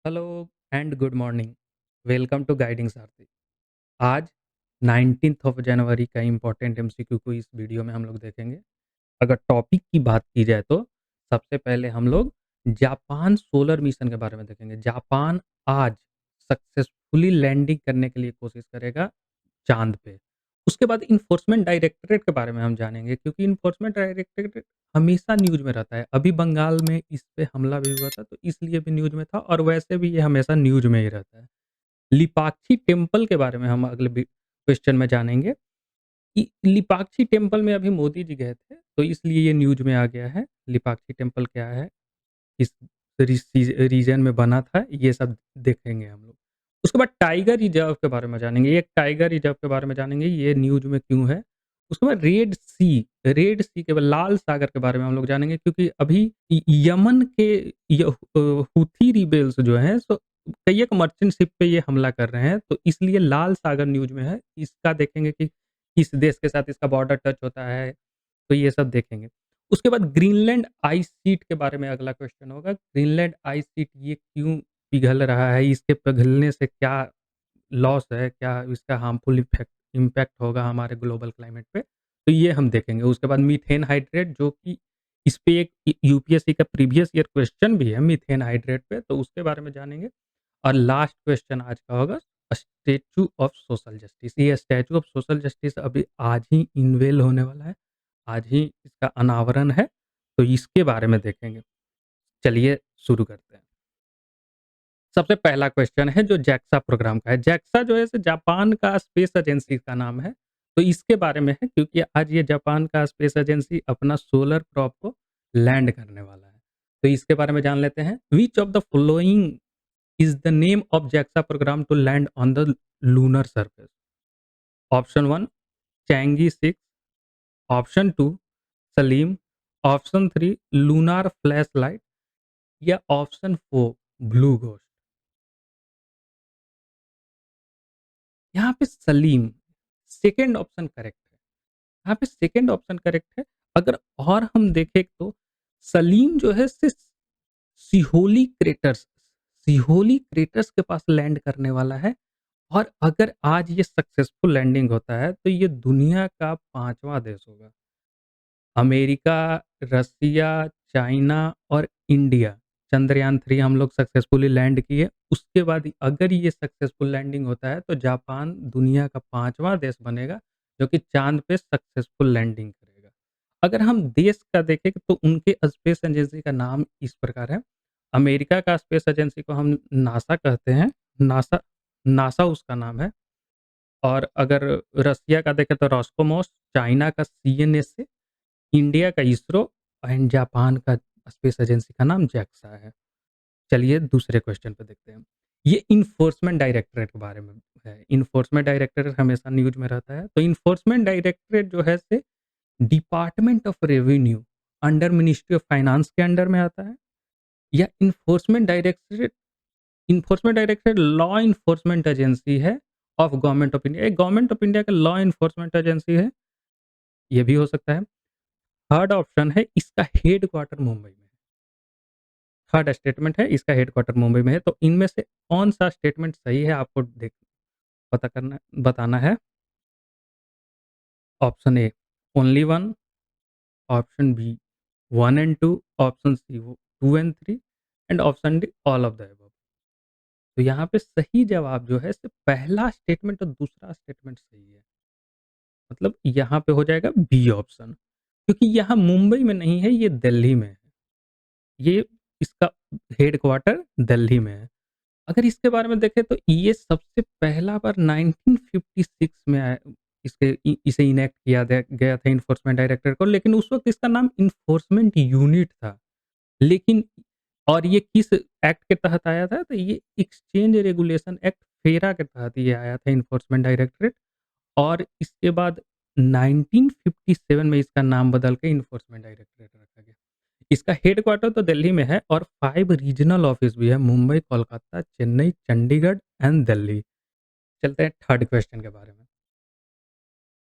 Hello and good morning. Welcome to guiding Sarathi. आज 19th of January का important MCQ को इस वीडियो में हम लोग देखेंगे। अगर टॉपिक की बात की जाए तो सबसे पहले हम लोग जापान सोलर मिशन के बारे में देखेंगे। जापान आज सक्सेसफुली लैंडिंग करने के लिए कोशिश करेगा चाँद पे। उसके बाद इन्फोर्समेंट डायरेक्टरेट के बारे में हम जानेंगे क्योंकि इन्फोर्समेंट डायरेक्टरेट हमेशा न्यूज़ में रहता है। अभी बंगाल में इस पे हमला भी हुआ था तो इसलिए भी न्यूज़ में था और वैसे भी ये हमेशा न्यूज़ में ही रहता है। लिपाक्षी टेम्पल के बारे में हम अगले क्वेश्चन में जानेंगे कि लिपाक्षी टेम्पल में अभी मोदी जी गए थे तो इसलिए ये न्यूज़ में आ गया है। लिपाक्षी टेम्पल क्या है, किस रीजन में बना था, ये सब देखेंगे हम लोग। उसके बाद टाइगर रिजर्व के बारे में जानेंगे। एक टाइगर रिजर्व के बारे में जानेंगे, ये न्यूज़ में क्यों है। उसके बाद रेड सी के बाद लाल सागर के बारे में हम लोग जानेंगे क्योंकि अभी यमन के हुथी रिबेल्स जो हैं सो कई एक मर्चेंट शिप पे ये हमला कर रहे हैं तो इसलिए लाल सागर न्यूज़ में है। इसका देखेंगे कि किस देश के साथ इसका बॉर्डर टच होता है, तो ये सब देखेंगे। उसके बाद ग्रीनलैंड आइस शीट के बारे में अगला क्वेश्चन होगा। ग्रीनलैंड आइस शीट ये क्यों पिघल रहा है? इसके पिघलने से क्या लॉस है? क्या इसका हार्मफुल इम्पैक्ट होगा हमारे ग्लोबल क्लाइमेट पे? तो ये हम देखेंगे। उसके बाद मीथेन हाइड्रेट जो कि इस पे एक यूपीएससी का प्रीवियस ईयर क्वेश्चन भी है मीथेन हाइड्रेट पे, तो उसके बारे में जानेंगे। और लास्ट क्वेश्चन आज का होगा स्टैच्यू ऑफ सोशल जस्टिस। ये स्टैच्यू ऑफ सोशल जस्टिस अभी आज ही इनवेल होने वाला है। आज ही इसका अनावरण है, तो इसके बारे में देखेंगे। चलिए शुरू करते हैं। सबसे पहला क्वेश्चन है जो जैक्सा प्रोग्राम का है। जैक्सा जो है सो जापान का स्पेस एजेंसी का नाम है, तो इसके बारे में है क्योंकि आज ये जापान का स्पेस एजेंसी अपना सोलर प्रॉब को लैंड करने वाला है। तो इसके बारे में जान लेते हैं। Which of the following is the name of JAXA program to land on the lunar surface? Option 1 Chang'e 6, option 2 SLIM, option 3 lunar flashlight या ऑप्शन 4 ब्लू घोस्ट। यहाँ पे सलीम सेकंड ऑप्शन करेक्ट है। यहाँ पे सेकंड ऑप्शन करेक्ट है। अगर और हम देखें तो सलीम जो है सिहोली क्रेटर्स सिहोली क्रेटर्स के पास लैंड करने वाला है। और अगर आज ये सक्सेसफुल लैंडिंग होता है तो ये दुनिया का पांचवा देश होगा। अमेरिका, रसिया, चाइना और इंडिया, चंद्रयान 3 हम लोग सक्सेसफुली लैंड किए। उसके बाद अगर ये सक्सेसफुल लैंडिंग होता है तो जापान दुनिया का 5वां देश बनेगा जो कि चाँद पे सक्सेसफुल लैंडिंग करेगा। अगर हम देश का देखें तो उनके स्पेस एजेंसी का नाम इस प्रकार है। अमेरिका का स्पेस एजेंसी को हम नासा कहते हैं। नासा नासा उसका नाम है। और अगर रसिया का देखें तो रॉस्कोमोस, चाइना का सीएनएसए, इंडिया का इसरो एंड जापान का स्पेस एजेंसी का नाम जैक्सा है। चलिए दूसरे क्वेश्चन पे देखते हैं। ये इन्फोर्समेंट डायरेक्टरेट के बारे में है। इन्फोर्समेंट डायरेक्टरेट हमेशा न्यूज़ में रहता है। तो इन्फोर्समेंट डायरेक्टरेट जो है से department of revenue under ministry of finance के अंडर में आता है या enforcement directorate law enforcement agency है of government of India. Government of India का लॉ इन्फोर्समेंट एजेंसी है, ये भी हो सकता है। थर्ड ऑप्शन है इसका हेडक्वार्टर मुंबई में है। थर्ड स्टेटमेंट है इसका हेडक्वार्टर मुंबई में है। तो इनमें से कौन-सा स्टेटमेंट सही है आपको पता करना बताना है। Option A only 1, option B 1 and 2, option C 2 and 3 and option D all of the above. तो यहाँ पे सही जवाब जो है सिर्फ पहला स्टेटमेंट और दूसरा स्टेटमेंट सही है। मतलब यहाँ पे हो जाएगा बी ऑप्शन, क्योंकि यहाँ मुंबई में नहीं है, ये दिल्ली में है। ये इसका हेडक्वार्टर दिल्ली में है। अगर इसके बारे में देखें तो ये सबसे पहला बार 1956 में आया। इसे इनेक्ट किया गया था इन्फोर्समेंट डायरेक्टर को, लेकिन उस वक़्त इसका नाम इन्फोर्समेंट यूनिट था। लेकिन और ये किस एक्ट के तहत आया था? तो ये एक्सचेंज रेगुलेशन एक्ट फेरा के तहत ये आया था इन्फोर्समेंट डायरेक्टरेट। और इसके बाद 1957 में इसका नाम बदल के इन्फोर्समेंट डायरेक्टरेट रखा गया। इसका हेडक्वार्टर तो दिल्ली में है और 5 रीजनल ऑफिस भी है मुंबई, कोलकाता, चेन्नई, चंडीगढ़ एंड दिल्ली। चलते हैं थर्ड क्वेश्चन के बारे में।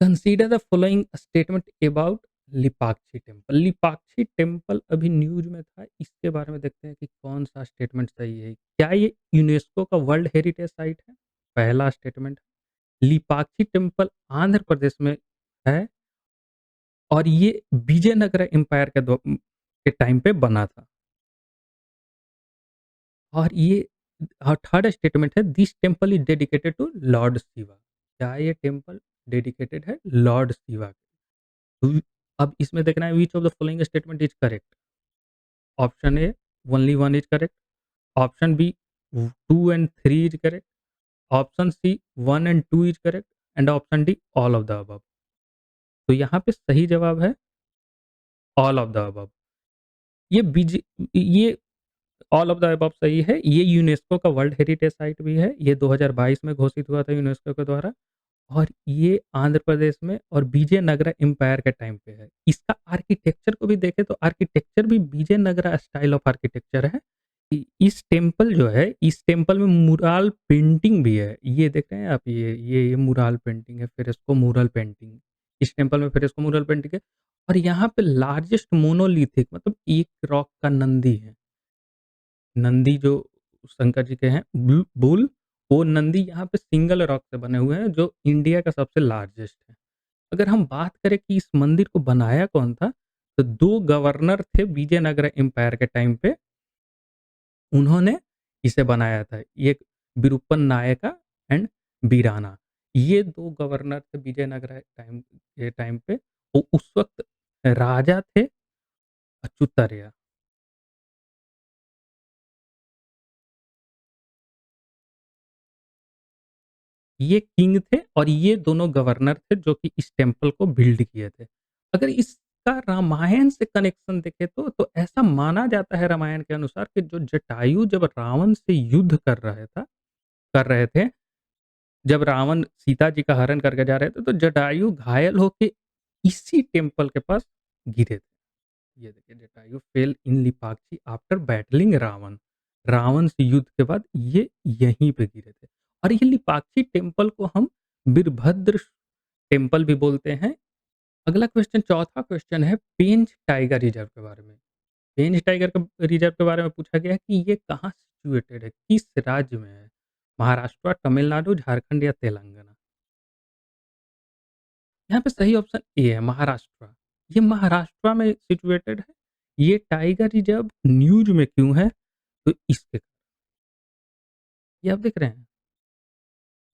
Consider the following statement about Lepakshi temple अभी न्यूज़ में था, इसके बारे में देखते हैं कि कौन-सा स्टेटमेंट सही है। क्या ये यूनेस्को का वर्ल्ड हेरिटेज साइट है? पहला स्टेटमेंट, लिपाक्षी टेम्पल आंध्र प्रदेश में है और ये विजयनगरा एम्पायर के टाइम पे बना था। और ये थर्ड स्टेटमेंट है, this temple is dedicated to lord Shiva. क्या ये टेम्पल डेडिकेटेड है लॉर्ड शिवा को? अब इसमें देखना है which of the following statement is correct. Option A only 1 is correct, option B 2 and 3 is correct, option C 1 and 2 is correct and option D all of the above. तो यहाँ पे सही जवाब है ऑल ऑफ द अबव। ये बीज ये all of the above सही है। ये यूनेस्को का वर्ल्ड हेरिटेज साइट भी है। ये 2022 में घोषित हुआ था यूनेस्को के द्वारा और ये आंध्र प्रदेश में और विजयनगरा एम्पायर के टाइम पे है। इसका आर्किटेक्चर को भी देखें तो आर्किटेक्चर भी विजयनगरा स्टाइल ऑफ आर्किटेक्चर है। इस टेम्पल जो है, इस टेम्पल में मुराल पेंटिंग भी है। ये देख रहे हैं आप, ये मुराल पेंटिंग है, फ्रेस्को मुरल पेंटिंग। इस टेम्पल में फ्रेस्को मुरल पेंटिंग है और यहाँ पे लार्जेस्ट मोनोलिथिक मतलब एक रॉक का नंदी है। नंदी जो शंकर जी के हैं, बुल, वो नंदी यहाँ पे सिंगल रॉक से बने हुए हैं जो इंडिया का सबसे लार्जेस्ट है। अगर हम बात करें कि इस मंदिर को बनाया कौन था, तो 2 गवर्नर थे विजयनगरा एम्पायर के टाइम पे, उन्होंने इसे बनाया था। एक विरूपन नायका एंड बीराना, ये 2 गवर्नर थे विजयनगरा टाइम पे। वो उस वक़्त राजा थे अच्युतरैया। ये किंग थे और ये दोनों गवर्नर थे जो कि इस टेम्पल को बिल्ड किए थे। अगर इसका रामायण से कनेक्शन देखें तो ऐसा माना जाता है रामायण के अनुसार कि जो जटायु जब रावण से युद्ध कर रहे थे, जब रावण सीता जी का हरण करके जा रहे थे तो जटायु घायल होके इसी टेम्पल के पास गिरे थे। ये देखिए, जटायु फेल इन लिपाक्षी आफ्टर बैटलिंग रावण। रावण से युद्ध के बाद ये यहीं पे गिरे थे। और ये लिपाक्षी टेम्पल को हम वीरभद्र टेम्पल भी बोलते हैं। अगला क्वेश्चन, चौथा क्वेश्चन है पेंच टाइगर रिजर्व के बारे में। पेंच टाइगर का रिजर्व के बारे में पूछा गया है कि ये कहाँ सिचुएटेड है, किस राज्य में है? महाराष्ट्र, तमिलनाडु, झारखंड या तेलंगाना? यहाँ पे सही ऑप्शन ए है, महाराष्ट्र। ये महाराष्ट्र में सिचुएटेड है। ये टाइगर रिजर्व न्यूज़ में क्यों है? तो इसके, ये आप देख रहे हैं,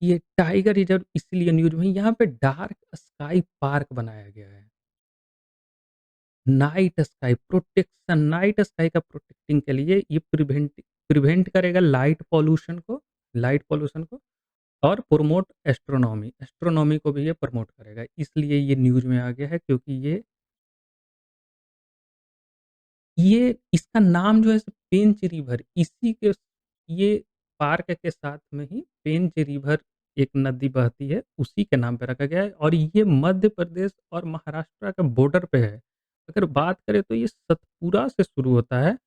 ये टाइगर रिजर्व इसलिए न्यूज़ में है, यहाँ पे डार्क स्काई पार्क बनाया गया है। नाइट स्काई का प्रोटेक्टिंग के लिए ये प्रिवेंट करेगा लाइट पॉल्यूशन को और प्रमोट एस्ट्रोनॉमी को भी ये प्रमोट करेगा। इसलिए ये न्यूज़ में आ गया है क्योंकि ये इसका नाम जो है पेंच रिवर, इसी के, ये पार्क के साथ में ही पेंच रिवर एक नदी बहती है, उसी के नाम पे रखा गया है और ये मध्य प्रदेश और महाराष्ट्र का बॉर्डर पे है। अगर बात करें तो ये सतपुरा से शुरू होता है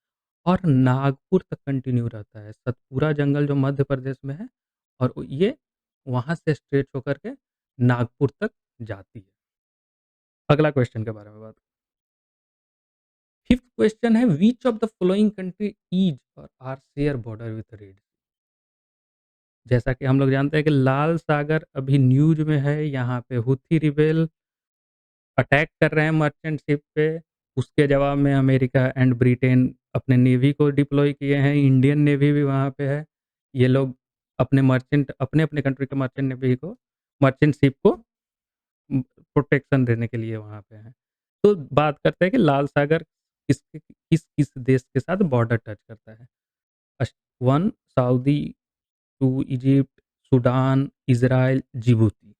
और नागपुर तक कंटिन्यू रहता है। सतपुरा जंगल जो मध्य प्रदेश में है और ये वहाँ से स्ट्रेच होकर के नागपुर तक जाती है। अगला क्वेश्चन के बारे में बात, फिफ्थ क्वेश्चन है, which of the following country is or are share border with red? जैसा कि हम लोग जानते हैं कि लाल सागर अभी न्यूज़ में है, यहाँ पे हुथी रिबेल अटैक कर रहे हैं मर्चेंट शिप पे। उसके जवाब में अमेरिका एंड ब्रिटेन अपने नेवी को डिप्लॉय किए हैं, इंडियन नेवी भी वहाँ पे है। ये लोग अपने-अपने कंट्री के मर्चेंट शिप को प्रोटेक्शन देने के लिए वहाँ पे हैं। तो बात करते हैं कि लाल सागर किस देश के साथ बॉर्डर टच करता है? अस 1 Saudi, 2 Egypt, Sudan, Israel, Djibouti.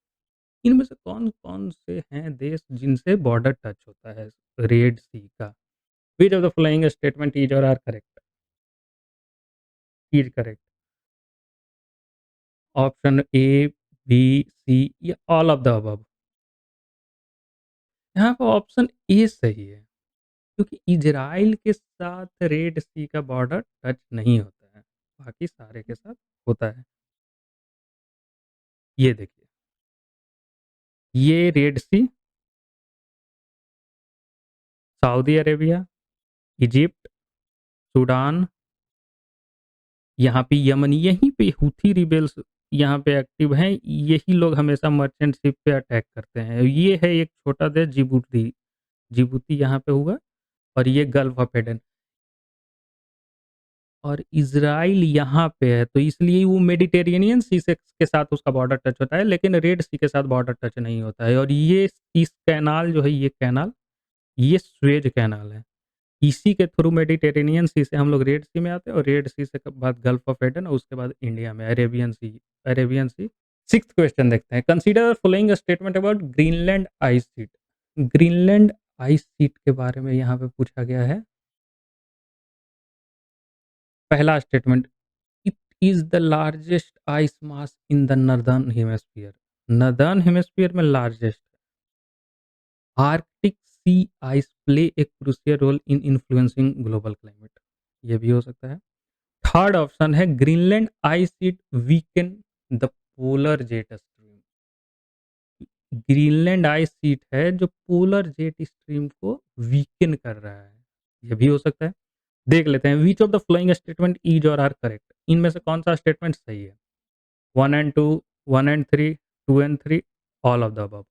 इनमें से कौन-कौन से हैं देश जिनसे बॉर्डर टच होता है रेड सी का? Which of the following statement is or are correct? Is correct. Option A, B, C या ऑल ऑफ द अबव? यहाँ पे ऑप्शन ए सही है, क्योंकि इज़राइल के साथ रेड सी का बॉर्डर टच नहीं होता है, बाकी सारे के साथ होता है। ये देखिए, ये Red Sea Saudi Arabia, Egypt, Sudan, यहाँ पे यमन, यहीं पे हूथी रिबेल्स यहाँ पे एक्टिव हैं, यही लोग हमेशा मर्चेंट शिप पे अटैक करते हैं। ये है एक छोटा देश जिबूती, जिबूती यहाँ पे हुआ और ये गल्फ ऑफ एडन और इज़राइल यहाँ पे है, तो इसलिए वो मेडिटेरेनियन सी से के साथ उसका बॉर्डर टच होता है, लेकिन रेड सी के साथ बॉर्डर टच नहीं होता है और ये इस कैनाल जो है, ये कैनाल, ये सुएज कैनाल है। इसी के थ्रू मेडिटेरेनियन सी से हम लोग रेड सी में आते हैं और रेड सी से बाद गल्फ ऑफ एडन और उसके बाद इंडिया में Arabian sea, Arabian sea. Sixth question देखते हैं। Consider following statement about Greenland ice sheet. Greenland ice sheet के बारे में यहाँ पे पूछा गया है। पहला statement, it is the largest ice mass in the northern hemisphere. Northern hemisphere में largest. Arctic sea ice play a crucial role in influencing global climate. ये भी हो सकता है। थर्ड ऑप्शन है Greenland ice sheet weaken the polar jet stream. Greenland ice sheet है जो polar jet stream को वीकन कर रहा है। ये भी हो सकता है। देख लेते हैं, which of the following statement is or are correct. इनमें से कौन सा स्टेटमेंट सही है? 1 and 2, 1 and 3, 2 and 3, all of the above.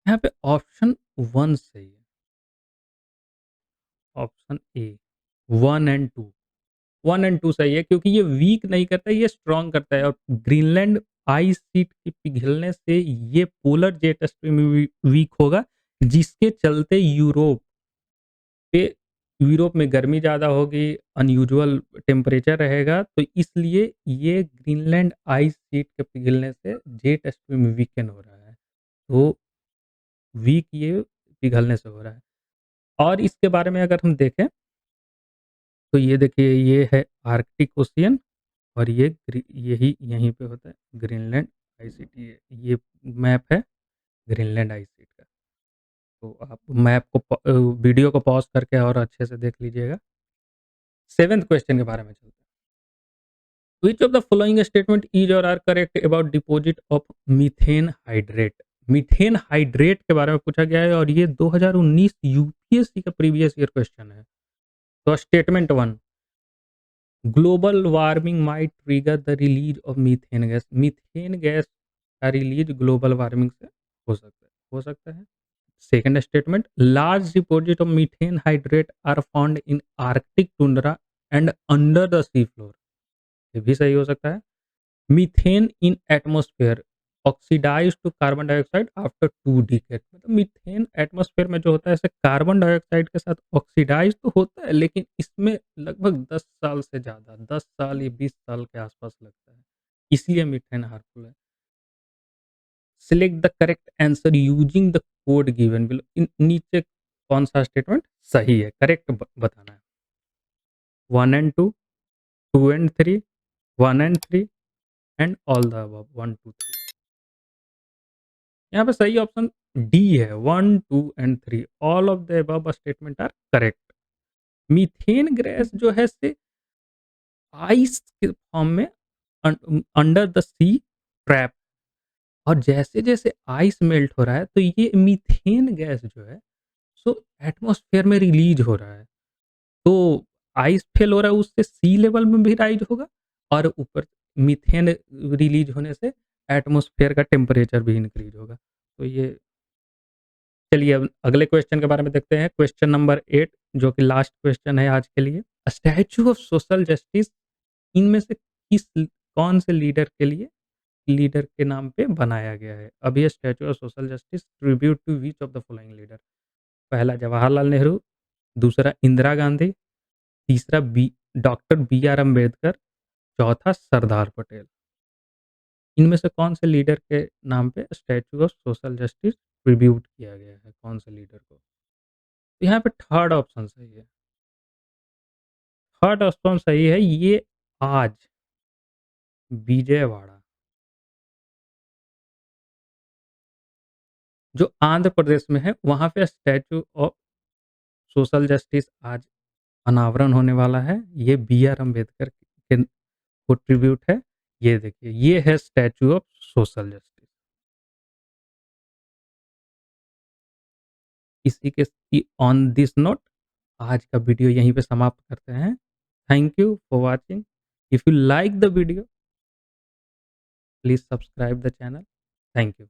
यहाँ पे ऑप्शन 1 सही है, ऑप्शन ए, 1 एंड 2। 1 एंड 2 सही है क्योंकि ये वीक नहीं करता, ये स्ट्रॉन्ग करता है और ग्रीनलैंड आइस शीट के पिघलने से ये पोलर जेट स्ट्रीम वीक होगा, जिसके चलते पे यूरोप में गर्मी ज़्यादा होगी, अनयूजुअल टेम्परेचर रहेगा, तो इसलिए ये ग्रीनलैंड आइस शीट के पिघलने से जेट स्ट्रीम वीकन हो रहा है। तो वीक ये पिघलने से हो रहा है। और इसके बारे में अगर हम देखें, तो ये देखिए, ये है आर्कटिक ओशियन और यही यहीं पे होता है ग्रीनलैंड आइस शीट। ये मैप है ग्रीनलैंड आइस शीट का। तो आप मैप को वीडियो को पॉज़ करके और अच्छे से देख लीजिएगा। 7th क्वेश्चन के बारे में चलते हैं। Which of the following statement is or are correct about deposit of methane hydrate. Methane hydrate के बारे में पूछा गया है और ये 2019 यूपीएससी का प्रीवियस ईयर क्वेश्चन है। तो statement 1, global warming might trigger the release of methane gas. Methane gas का रिलीज ग्लोबल वार्मिंग से हो सकता है। Second statement, large deposit of methane hydrate are found in Arctic tundra and under the sea floor. ये भी सही हो सकता है। Methane in atmosphere oxidize to carbon dioxide after 2 decade. मतलब मीथेन एटमॉस्फेयर में जो होता है, ऐसे कार्बन डाइऑक्साइड के साथ ऑक्सीडाइज तो होता है, लेकिन इसमें लगभग 10 साल से ज़्यादा, 10 साल या 20 साल के आसपास लगता है, इसलिए मीथेन हार्मफुल है। Select the correct answer using the code given below. नीचे कौन सा स्टेटमेंट सही है, करेक्ट बताना है। 1 and 2, 2 and 3, 1 and 3 and all the above, 1 2 3। यहाँ पे सही ऑप्शन डी है, 1 2 and 3, all of the above statement are correct. Methane gas जो है से आइस के फॉर्म में अंडर द सी ट्रैप, और जैसे जैसे आइस मेल्ट हो रहा है तो ये मीथेन गैस जो है सो एटमॉस्फेयर में रिलीज हो रहा है। तो आइस फेल हो रहा है, उससे सी लेवल में भी राइज होगा और ऊपर मीथेन रिलीज होने से एटमॉस्फेयर का टेम्परेचर भी इंक्रीज होगा। तो ये, चलिए अब अगले क्वेश्चन के बारे में देखते हैं। क्वेश्चन नंबर 8, जो कि लास्ट क्वेश्चन है आज के लिए। स्टैचू ऑफ सोशल जस्टिस इनमें से कौन से लीडर के नाम पे बनाया गया है? अब ये statue of social justice tribute to which of the following leader. पहला जवाहरलाल नेहरू, दूसरा इंदिरा गांधी, तीसरा डॉक्टर बी आर अम्बेडकर, चौथा सरदार पटेल। इनमें से कौन से लीडर के नाम पे statue of social justice tribute किया गया है, कौन से लीडर को? तो यहाँ पे थर्ड ऑप्शन सही है। थर्ड ऑप्शन सही है, ये आज विजयवाड़ा, जो आंध्र प्रदेश में है, वहाँ पे स्टैचू ऑफ सोशल जस्टिस आज अनावरण होने वाला है। ये बी आर अम्बेडकर के को ट्रिब्यूट है। ये देखिए, ये है स्टैचू ऑफ सोशल जस्टिस। इसी के ऑन दिस नोट आज का वीडियो यहीं पे समाप्त करते हैं। Thank you for watching. If you like the video, please subscribe the channel. Thank you.